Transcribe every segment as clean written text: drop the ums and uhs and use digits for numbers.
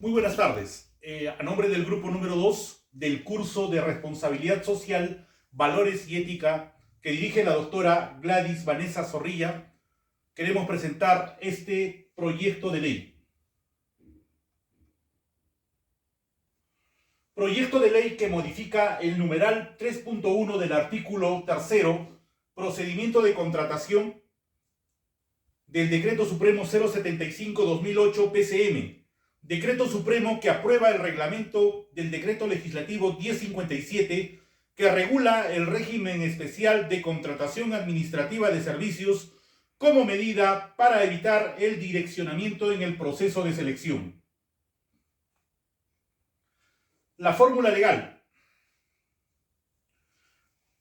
Muy buenas tardes. A nombre del grupo número 2 del curso de Responsabilidad Social, Valores y Ética que dirige la doctora Gladys Vanessa Zorrilla, queremos presentar este proyecto de ley. Proyecto de ley que modifica el numeral 3.1 del artículo 3, procedimiento de contratación del Decreto Supremo 075/2008 PCM. Decreto Supremo que aprueba el reglamento del Decreto Legislativo 1057 que regula el régimen especial de contratación administrativa de servicios como medida para evitar el direccionamiento en el proceso de selección. La fórmula legal.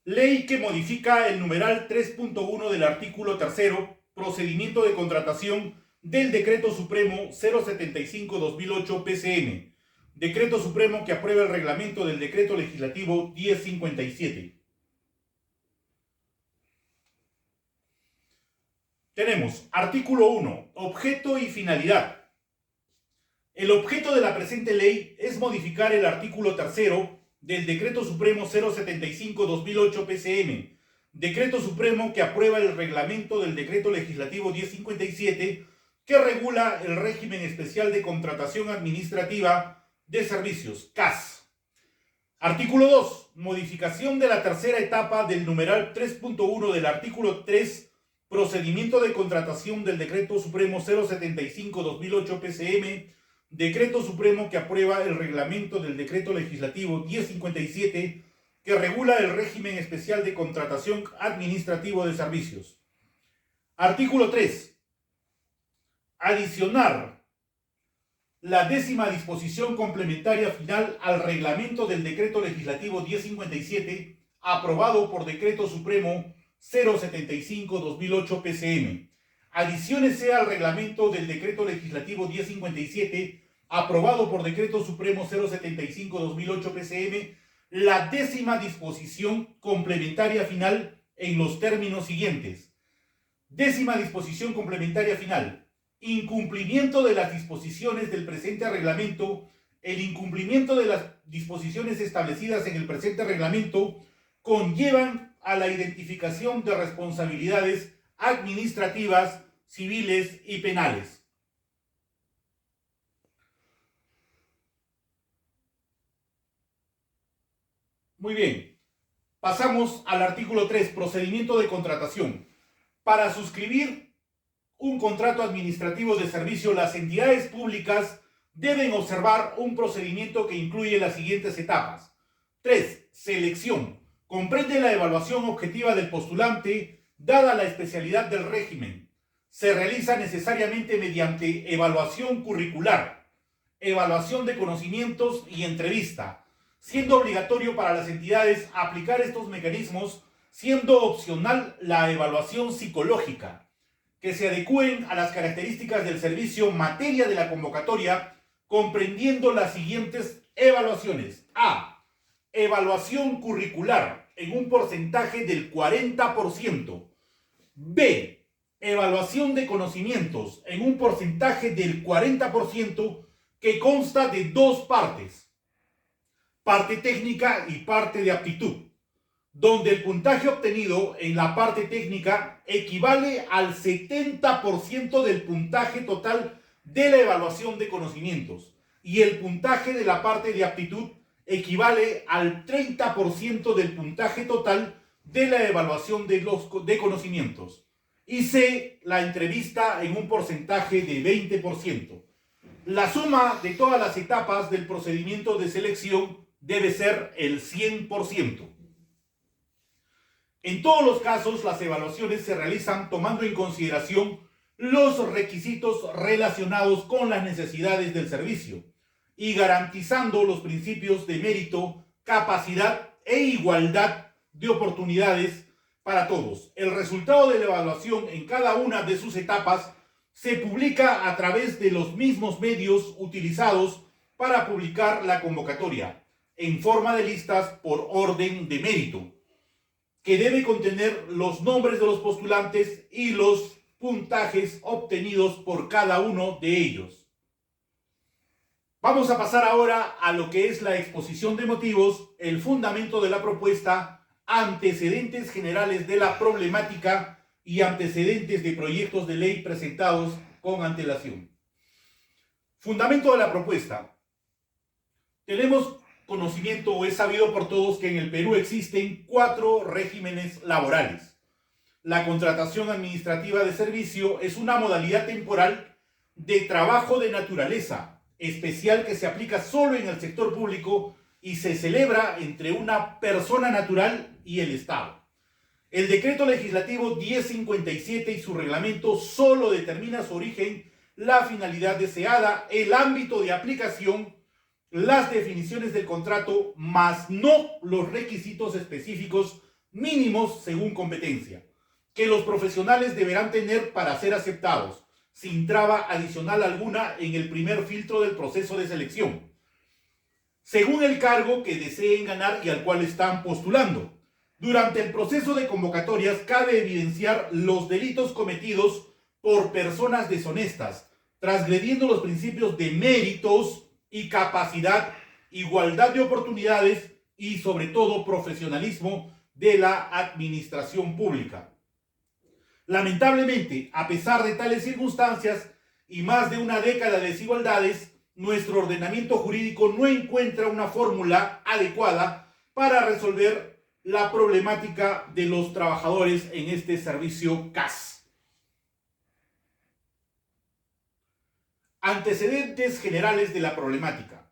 Ley que modifica el numeral 3.1 del artículo 3, procedimiento de contratación del Decreto Supremo 075/2008 PCM, Decreto Supremo que aprueba el reglamento del Decreto Legislativo 1057. Tenemos artículo 1, objeto y finalidad. El objeto de la presente ley es modificar el artículo 3 del Decreto Supremo 075/2008 PCM, Decreto Supremo que aprueba el reglamento del Decreto Legislativo 1057 que regula el régimen especial de contratación administrativa de servicios, CAS. Artículo 2. Modificación de la tercera etapa del numeral 3.1 del artículo 3, procedimiento de contratación del Decreto Supremo 075/2008 PCM, Decreto Supremo que aprueba el reglamento del Decreto Legislativo 1057 que regula el régimen especial de contratación administrativo de servicios. Artículo 3. Adicionar la 10ª disposición complementaria final al reglamento del Decreto Legislativo 1057 aprobado por Decreto Supremo 075/2008 PCM. Adiciónese al reglamento del Decreto Legislativo 1057 aprobado por Decreto Supremo 075/2008 PCM la 10ª disposición complementaria final en los términos siguientes. 10ª disposición complementaria final. Incumplimiento de las disposiciones del presente reglamento. El incumplimiento de las disposiciones establecidas en el presente reglamento conllevan a la identificación de responsabilidades administrativas, civiles y penales. Muy bien, pasamos al artículo 3, procedimiento de contratación. Para suscribir un contrato administrativo de servicio, las entidades públicas deben observar un procedimiento que incluye las siguientes etapas. 3. Selección. Comprende la evaluación objetiva del postulante, dada la especialidad del régimen. Se realiza necesariamente mediante evaluación curricular, evaluación de conocimientos y entrevista, siendo obligatorio para las entidades aplicar estos mecanismos, siendo opcional la evaluación psicológica, que se adecúen a las características del servicio materia de la convocatoria, comprendiendo las siguientes evaluaciones. A. Evaluación curricular en un porcentaje del 40%. B. Evaluación de conocimientos en un porcentaje del 40% que consta de dos partes. Parte técnica y parte de aptitud, donde el puntaje obtenido en la parte técnica equivale al 70% del puntaje total de la evaluación de conocimientos y el puntaje de la parte de aptitud equivale al 30% del puntaje total de la evaluación de conocimientos. Y C, la entrevista en un porcentaje de 20%. La suma de todas las etapas del procedimiento de selección debe ser el 100%. En todos los casos, las evaluaciones se realizan tomando en consideración los requisitos relacionados con las necesidades del servicio y garantizando los principios de mérito, capacidad e igualdad de oportunidades para todos. El resultado de la evaluación en cada una de sus etapas se publica a través de los mismos medios utilizados para publicar la convocatoria, en forma de listas por orden de mérito, que debe contener los nombres de los postulantes y los puntajes obtenidos por cada uno de ellos. Vamos a pasar ahora a lo que es la exposición de motivos, el fundamento de la propuesta, antecedentes generales de la problemática y antecedentes de proyectos de ley presentados con antelación. Fundamento de la propuesta. Tenemos conocimiento o es sabido por todos que en el Perú existen 4 regímenes laborales. La contratación administrativa de servicio es una modalidad temporal de trabajo de naturaleza especial que se aplica solo en el sector público y se celebra entre una persona natural y el Estado. El decreto legislativo 1057 y su reglamento solo determina su origen, la finalidad deseada, el ámbito de aplicación, las definiciones del contrato, más no los requisitos específicos mínimos según competencia, que los profesionales deberán tener para ser aceptados, sin traba adicional alguna en el primer filtro del proceso de selección, según el cargo que deseen ganar y al cual están postulando. Durante el proceso de convocatorias cabe evidenciar los delitos cometidos por personas deshonestas, transgrediendo los principios de méritos y capacidad, igualdad de oportunidades y sobre todo profesionalismo de la administración pública. Lamentablemente, a pesar de tales circunstancias y más de una década de desigualdades, nuestro ordenamiento jurídico no encuentra una fórmula adecuada para resolver la problemática de los trabajadores en este servicio CAS. Antecedentes generales de la problemática.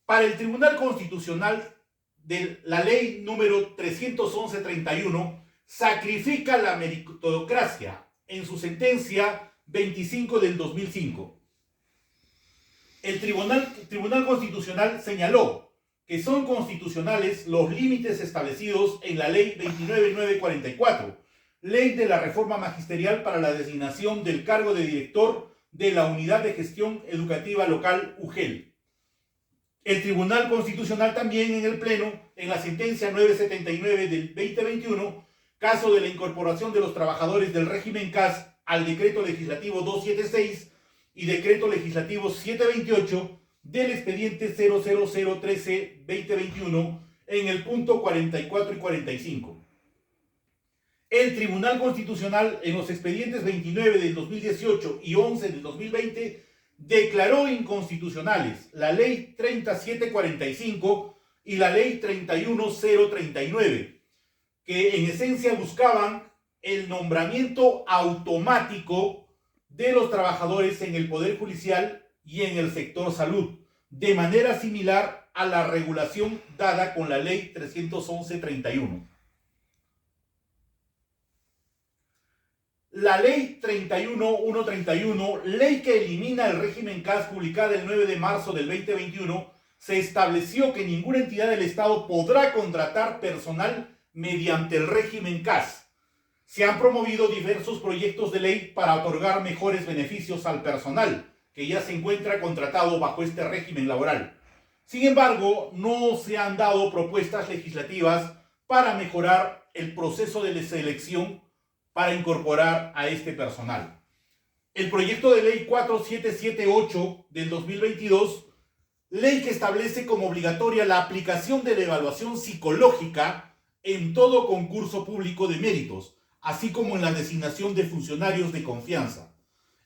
Para el Tribunal Constitucional, de la ley número 311/31 sacrifica la meritocracia en su sentencia 25 del 2005. El Tribunal Constitucional señaló que son constitucionales los límites establecidos en la ley 29944, ley de la reforma magisterial para la designación del cargo de director de la Unidad de Gestión Educativa Local UGEL. El Tribunal Constitucional también en el Pleno, en la sentencia 979 del 2021, caso de la incorporación de los trabajadores del régimen CAS al decreto legislativo 276 y decreto legislativo 728 del expediente 00013-2021 en el punto 44 y 45. El Tribunal Constitucional en los expedientes 29 del 2018 y 11 del 2020 declaró inconstitucionales la ley 3745 y la ley 31039, que en esencia buscaban el nombramiento automático de los trabajadores en el Poder Judicial y en el sector salud, de manera similar a la regulación dada con la ley 311/31. La ley 31131, ley que elimina el régimen CAS, publicada el 9 de marzo del 2021, se estableció que ninguna entidad del Estado podrá contratar personal mediante el régimen CAS. Se han promovido diversos proyectos de ley para otorgar mejores beneficios al personal que ya se encuentra contratado bajo este régimen laboral. Sin embargo, no se han dado propuestas legislativas para mejorar el proceso de selección para incorporar a este personal. El proyecto de ley 4778 del 2022, ley que establece como obligatoria la aplicación de la evaluación psicológica en todo concurso público de méritos, así como en la designación de funcionarios de confianza.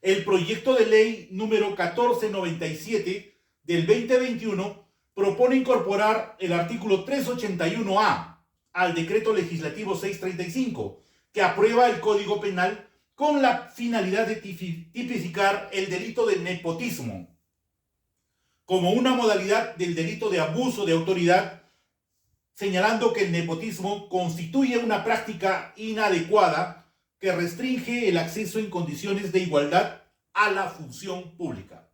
El proyecto de ley número 1497 del 2021 propone incorporar el artículo 381A al decreto legislativo 635, que aprueba el Código Penal con la finalidad de tipificar el delito de nepotismo como una modalidad del delito de abuso de autoridad, señalando que el nepotismo constituye una práctica inadecuada que restringe el acceso en condiciones de igualdad a la función pública.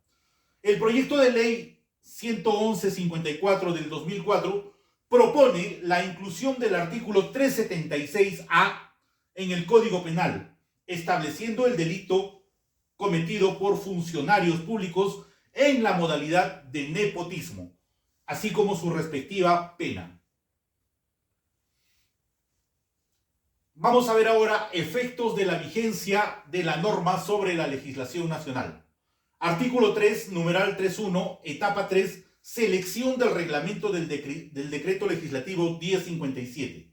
El proyecto de ley 111/54 del 2004 propone la inclusión del artículo 376A en el Código Penal, estableciendo el delito cometido por funcionarios públicos en la modalidad de nepotismo, así como su respectiva pena. Vamos a ver ahora efectos de la vigencia de la norma sobre la legislación nacional. Artículo 3, numeral 3.1, etapa 3, selección del reglamento del decreto legislativo 1057.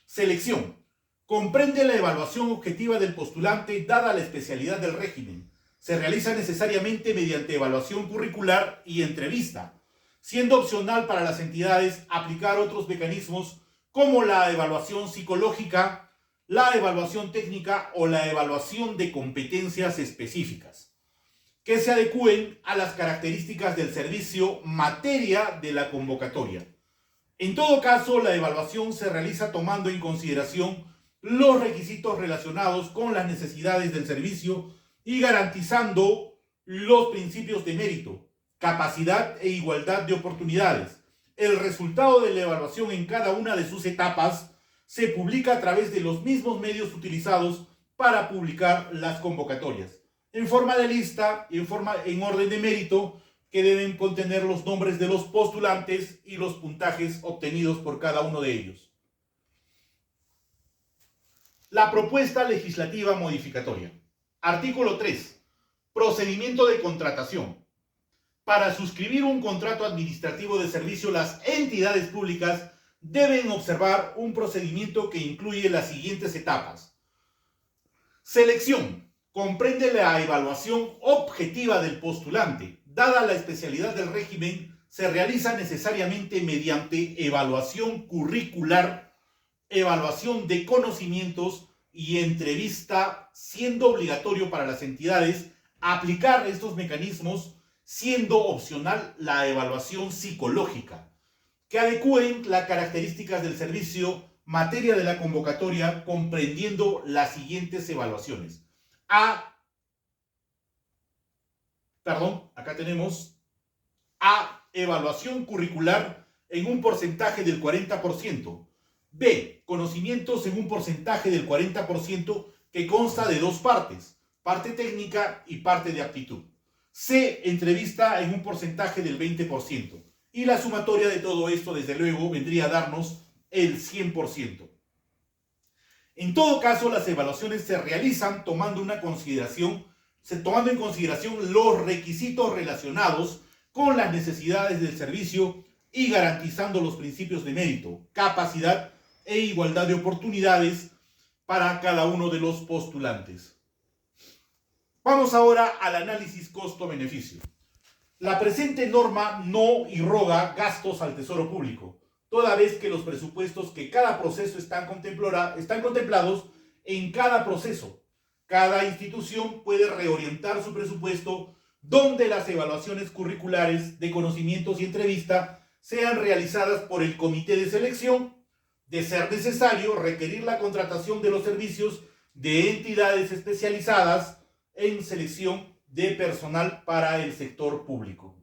Selección. Comprende la evaluación objetiva del postulante dada la especialidad del régimen. Se realiza necesariamente mediante evaluación curricular y entrevista, siendo opcional para las entidades aplicar otros mecanismos como la evaluación psicológica, la evaluación técnica o la evaluación de competencias específicas, que se adecúen a las características del servicio materia de la convocatoria. En todo caso, la evaluación se realiza tomando en consideración los requisitos relacionados con las necesidades del servicio y garantizando los principios de mérito, capacidad e igualdad de oportunidades. El resultado de la evaluación en cada una de sus etapas se publica a través de los mismos medios utilizados para publicar las convocatorias, en forma de lista y en orden de mérito, que deben contener los nombres de los postulantes y los puntajes obtenidos por cada uno de ellos. La propuesta legislativa modificatoria. Artículo 3. Procedimiento de contratación. Para suscribir un contrato administrativo de servicio, las entidades públicas deben observar un procedimiento que incluye las siguientes etapas. Selección. Comprende la evaluación objetiva del postulante. Dada la especialidad del régimen, se realiza necesariamente mediante evaluación curricular, evaluación de conocimientos y entrevista, siendo obligatorio para las entidades aplicar estos mecanismos, siendo opcional la evaluación psicológica, que adecúen las características del servicio, materia de la convocatoria, comprendiendo las siguientes evaluaciones. Acá tenemos A, evaluación curricular en un porcentaje del 40%. B, conocimientos en un porcentaje del 40% que consta de dos partes, parte técnica y parte de aptitud. C, entrevista en un porcentaje del 20%. Y la sumatoria de todo esto, desde luego, vendría a darnos el 100%. En todo caso, las evaluaciones se realizan tomando en consideración los requisitos relacionados con las necesidades del servicio y garantizando los principios de mérito, capacidad e igualdad de oportunidades para cada uno de los postulantes. Vamos ahora al análisis costo-beneficio. La presente norma no irroga gastos al Tesoro Público, toda vez que los presupuestos que cada proceso están contemplados en cada proceso. Cada institución puede reorientar su presupuesto donde las evaluaciones curriculares de conocimientos y entrevista sean realizadas por el comité de selección, de ser necesario requerir la contratación de los servicios de entidades especializadas en selección de personal para el sector público.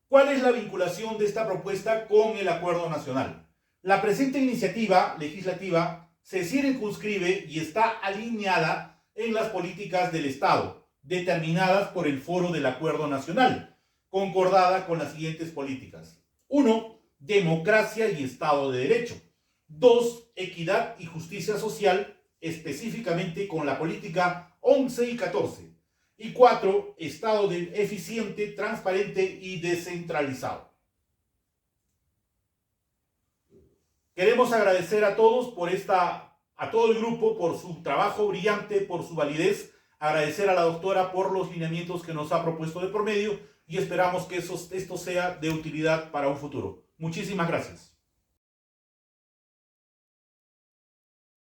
¿Cuál es la vinculación de esta propuesta con el Acuerdo Nacional? La presente iniciativa legislativa se circunscribe y está alineada en las políticas del Estado, determinadas por el Foro del Acuerdo Nacional, concordada con las siguientes políticas. 1. Democracia y Estado de Derecho. 2. Equidad y justicia social, específicamente con la política 11 y 14. Y 4. Estado eficiente, transparente y descentralizado. Queremos agradecer a todos a todo el grupo por su trabajo brillante, por su validez, agradecer a la doctora por los lineamientos que nos ha propuesto de por medio y esperamos que esto sea de utilidad para un futuro. Muchísimas gracias.